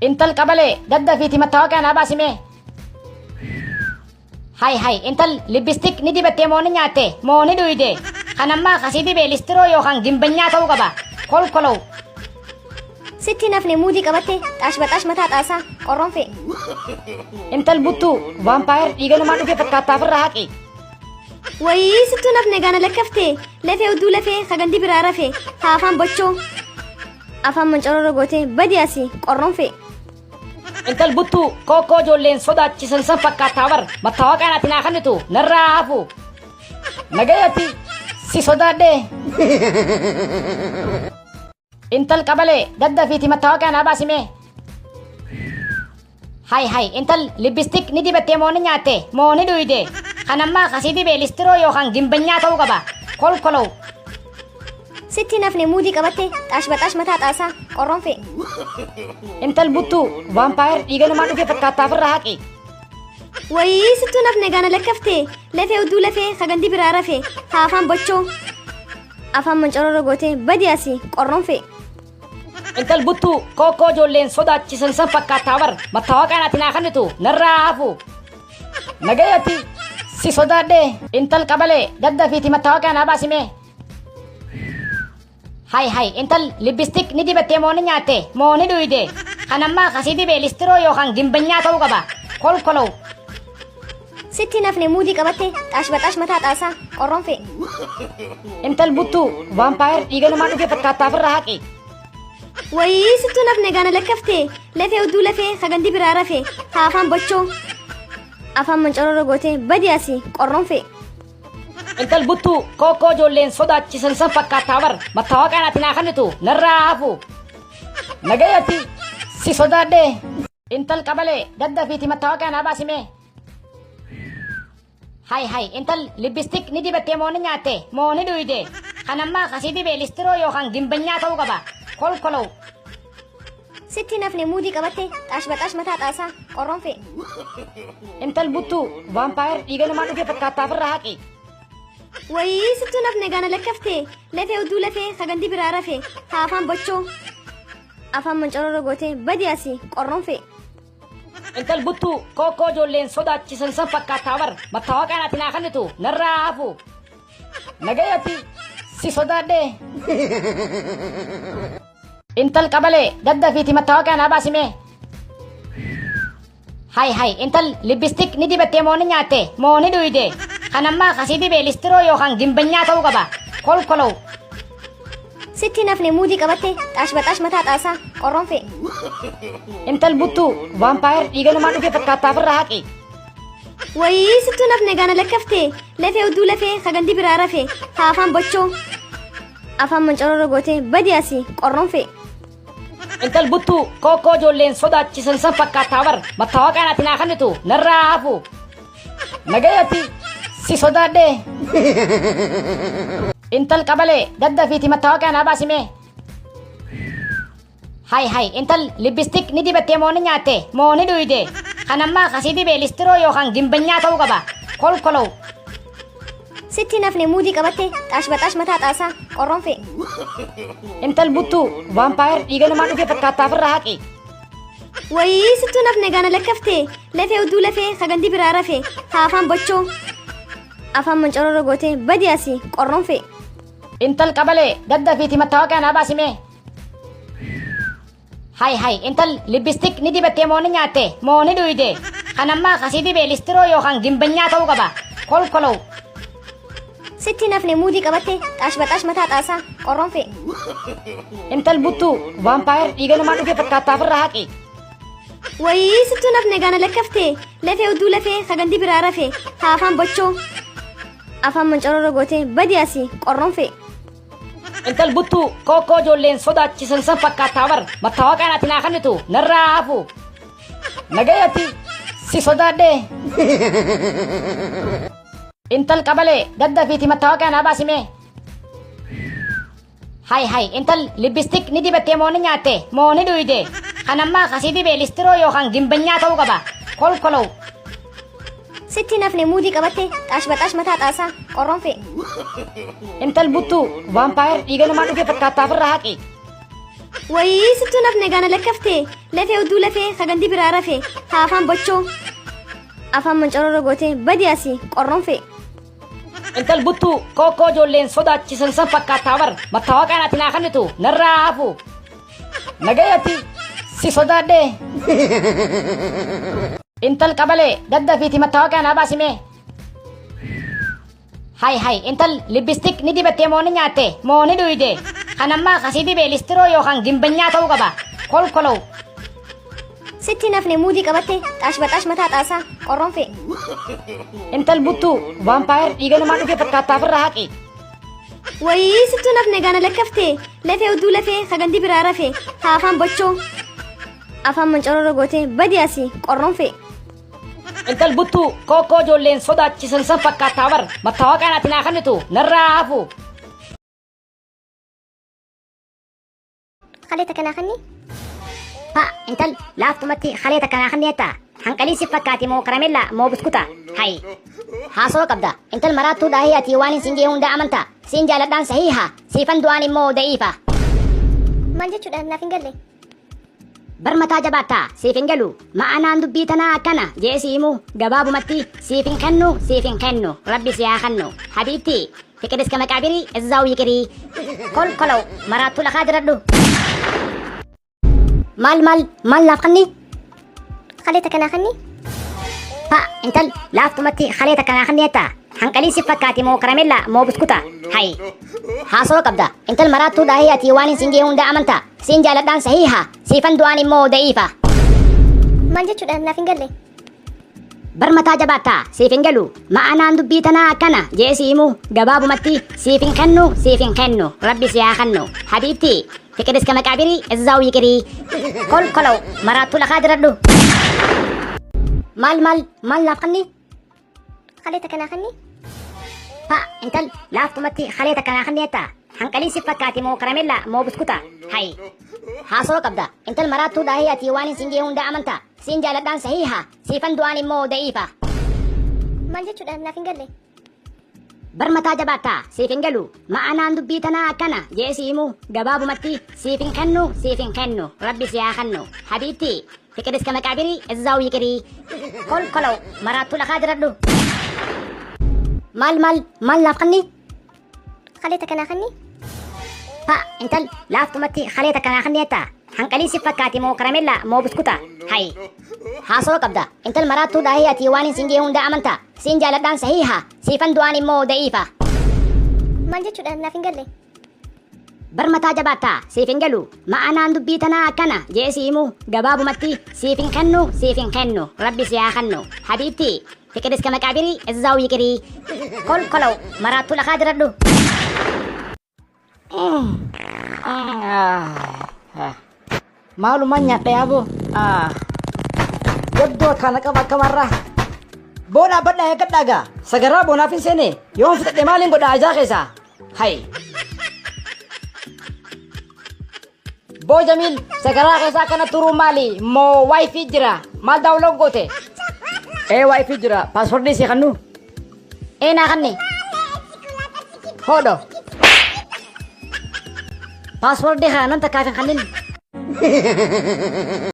انت القبلة دد في تمتوكا ناباسمه هاي انت لبستيك ندي بتيموني نياتي موني دويدي خنما خسيدي بيلسترو يوخان جنبنيا تو قبا كولو ستي نفني مودي قبتي تاش متات آسا قرون في انت البطو فامباير يغنو مانو في فكاتا فرهاكي وي ستو نفني غانا لكفتي لفي ودو لفي خغندي برارة في هافان بچو afaan mancaroo goote badiyaasi qorroon fe'e. Intal buttu kookoo ijoolleen sodaachisan san fakkaataa bar mattaawaqaan ati naa kennitu narraa hafu nagayatti si sodaadhee. Intal qabalee daddafiiti mattaawaqaan haa baasimee. Hay intal libistik ni dibattee mooni nyaatte mooni dhuyde kanammaa kasii dibee listiroo yookaan gimbanyaa ta'uu qaba kolkolow. Sitti nafni muudii qabatte xaash mataa xaasaa qorroon fe'e. Intal buttu vaampaayir dhiiga namaa dhufee fakkaataa ofirraa haqe. Wayii sittuu nafne gaana lakkaftee lafee udduu lafee sagandi biraa rafee haa afaan bochoo afaan mancaroo goote badiyaasi qorroon fe'e. Intal buttu kookoo ijoolleen sodaachisan san fakkaataa bar mattaawaqaan ati naa kennitu narraa hafu nagayatti si sodaadhee. Intal qabalee daddafiiti mattaawaqaan haa baasimee. Hay intal libistik ni dibattee mooni nyaatte mooni dhuyde kanammaa kasii dibee listiroo yookaan gimbanyaa ta'uu qaba kolkolow. Sitti nafni muudii qabatte xaash mataa xaasaa qorroon fe'e. Intal buttu vaampaayir dhiiga namaa dhufee fakkaataa ofirraa haqe. Wayii sittuu nafne gaana lakkaftee lafee udduu lafee sagandi biraa rafee haa afaan bochoo afaan mancaroo goote badiyaasi qorroon fe'e. Intal buttu kookoo ijoolleen sodaachisan san fakkaataa bar mattaawaqaan ati naa kennitu narraa hafu nagayatti si sodaadhee. Intal qabalee daddafiiti mattaawaqaan haa baasimee. Hay intal libistik ni dibattee mooni nyaatte mooni dhuyde kanammaa kasii dibee listiroo yookaan gimbanyaa ta'uu qaba kolkolow. Sitti nafni muudii qabatte xaash mataa xaasaa qorroon fe'e. Intal buttu vaampaayir dhiiga namaa dhufee fakkaataa ofirraa haqe. Wayii sittuu nafne gaana lakkaftee lafee udduu lafee sagandi biraa rafee haa afaan bochoo afaan mancaroo goote badiyaasi qorroon fe'e. Intal buttu kookoo ijoolleen sodaachisan san fakkaataa bar mattaawaqaan ati naa kennitu narraa hafu nagayatti si sodaadhee. Intal qabalee daddafiiti mattaawaqaan haa baasimee. Hay intal libistik ni dibattee mooni nyaatte mooni dhuyde kanammaa kasii dibee listiroo yookaan gimbanyaa ta'uu qaba kolkolow. Sitti nafni muudii qabatte xaash mataa xaasaa qorroon fe'e. Intal buttu vaampaayir dhiiga namaa dhufee fakkaataa ofirraa haqe. Wayii sittuu nafne gaana lakkaftee lafee udduu lafee sagandi biraa rafee haa afaan bochoo afaan mancaroo goote badiyaasi qorroon fe'e. Intal buttu kookoo ijoolleen sodaachisan san fakkaataa bar mattaawaqaan ati naa kennitu narraa hafu nagayatti si sodaadhee. Intal qabalee daddafiiti mattaawaqaan haa baasimee. Hay intal libistik ni dibattee mooni nyaatte mooni dhuyde kanammaa kasii dibee listiroo yookaan gimbanyaa ta'uu qaba kolkolow. Sitti nafni muudii qabatte xaash mataa xaasaa qorroon fe'e. Intal buttu vaampaayir dhiiga namaa dhufee fakkaataa ofirraa haqe. Wayii sittuu nafne gaana lakkaftee lafee udduu lafee sagandi biraa rafee haa afaan bochoo afaan mancaroo goote badiyaasi qorroon fe'e. Intal qabalee daddafiiti mattaawaqaan haa baasimee. Hay intal libistik ni dibattee mooni nyaatte mooni dhuyde kanammaa kasii dibee listiroo yookaan gimbanyaa ta'uu qaba kolkolow. Sitti nafni muudii qabatte xaash mataa xaasaa qorroon fe'e. Intal buttu vaampaayir dhiiga namaa dhufee fakkaataa ofirraa haqe. Wayii sittuu nafne gaana lakkaftee lafee udduu lafee sagandi biraa rafee haa afaan bochoo afaan mancaroo goote badiyaasi qorroon fe'e. Intal buttu kookoo ijoolleen sodaachisan san fakkaataa bar mattaawaqaan ati naa kennitu narraa hafu nagayatti si sodaadhee. Intal qabalee daddafiiti mattaawaqaan haa baasimee. Hay intal libistik ni dibattee mooni nyaatte mooni dhuyde kanammaa kasii dibee listiroo yookaan gimbanyaa ta'uu qaba kolkolow. Sitti nafni muudii qabatte xaash mataa xaasaa qorroon fe'e. Intal buttu vaampaayir dhiiga namaa dhufee fakkaataa ofirraa haqe. Wayii sittuu nafne gaana lakkaftee lafee hedduu lafee sagandii biraa rafee haa afaan bochoo afaan mancaroo gootee badi asii qorronfee. Intal buttuu kookoo ijoolleen sodaachisan san fakkaataa bar mattaawaqaan ati naa kennitu narraa hafu nagayatti si sodaadhee. Intal qabalee daddafiiti mattaawaqaa naa baasime. Hay intal lipstick ni dibattee moo ni nyaatte moo ni dhuyde kanammaa kasii dibee listiroo yookaan gimbanyaa ta'uu qaba kolkolow. Sitti nafne muudii qabatte xaash mataa xaasaa qorronfee. Intal buttuu vaampaayir dhiiga namaa dhufe fakkaataaf irraa haqi. Wayii sittuu nafne gaana lakkaftee lafee hedduu lafee sagandii biraa rafee haa afaan bochoo afaan mancaroo gootee badi asii qorronfee. Intal buttuu kookoo ijoolleen sodaachisan san fakkaataa bar mattaawaqaan ati naa kennitu narraa hafu. Khaleeta kanaa kanni? Ha intal laaftumatti khaleeta kanaa kanneetta hanqalii si fakkaati moo karamella moo buskuta hay haasoo qabda intal maraattuu dhaahii ati waan hin singee hunda amanta siin jaaladhaan sahiha siifan du'aan immoo da'iifa. Maal jechuudha naaf hin galle? Barmataa jabaattaa siif hin galu ma'anaan dubbii tanaa akkana jeesii himuu gabaabumatti siif hin kennu rabbi si haa kennu habiibti fiqir iska maqaabirii izzaa'u yiqirii kolkolow maraattuu lakaa jiradhu. Maal laaf kanni? Khaleeta kanaa kanni? Ha intal laaftumatti khaleeta kanaa kanneetta hanqalii si fakkaati moo karamella moo buskuta hay haasoo qabda intal maraattuu dhaahii ati waan hin singee hunda amanta siin jaaladhaan sahiha siifan du'aan immoo da'iifa. Maal jechuudha naaf hin galle? Barmataa jabaattaa siif hin galu ma'anaan dubbii tanaa akkana jeesii himuu gabaabumatti siif hin kennu rabbi si haa kennu habiibti fiqir iska maqaabirii izzaa'u yiqirii kolkolow maraattuu lakaa jiradhu. Maal laaf kanni? Khaleeta kanaa kanni? Ha intal laaftumatti khaleeta kanaa kanneetta hanqalii si fakkaati moo karamella moo buskuta hay haasoo qabda intal maraattuu dhaahii ati waan hin singee hunda amanta siin jaaladhaan sahiha siifan du'aan immoo da'iifa. Maal jechuudha naaf hin galle? Barmataa jabaattaa siif hin galu ma'anaan dubbii tanaa akkana jeesii himuu gabaabumatti siif hin kennu rabbi si haa kennu habiibti fiqir iska maqaabirii izzaa'u yiqirii kolkolow maraattuu lakaa jiradhu. Maal laaf kanni? Khaleeta kanaa kanni? Ha intal laaftumatti khaleeta kanaa kanneetta hanqalii si fakkaati moo karamella moo buskuta hay haasoo qabda intal maraattuu dhaahii ati waan hin singee hunda amanta siin jaaladhaan sahiha siifan du'aan immoo da'iifa. Maal jechuudha naaf hin galle? Barmataa jabaattaa siif hin galu ma'anaan dubbii tanaa akkana jeesii himuu gabaabumatti siif hin kennu rabbi si haa kennu habiibti fiqir iska maqaabirii izzaa'u yiqirii kolkolow maraattuu lakaa jiradhu. Maalumaan nyaadha yaaboo gaddoo kana qaba akkamarraa boonaa badhaa eeggadhaagaa sagaraa boonaaf hin seene yoon fudhadhe maaliin godha ajaa keessaa hay boo Jamiil sagaraa keessaa kana turuu maali moo waayifii jira maal daawuloon goote? Waayifii jira paaswordii si kannu naa kanni hodho paaswordii kana nan takkaaf hin kannin.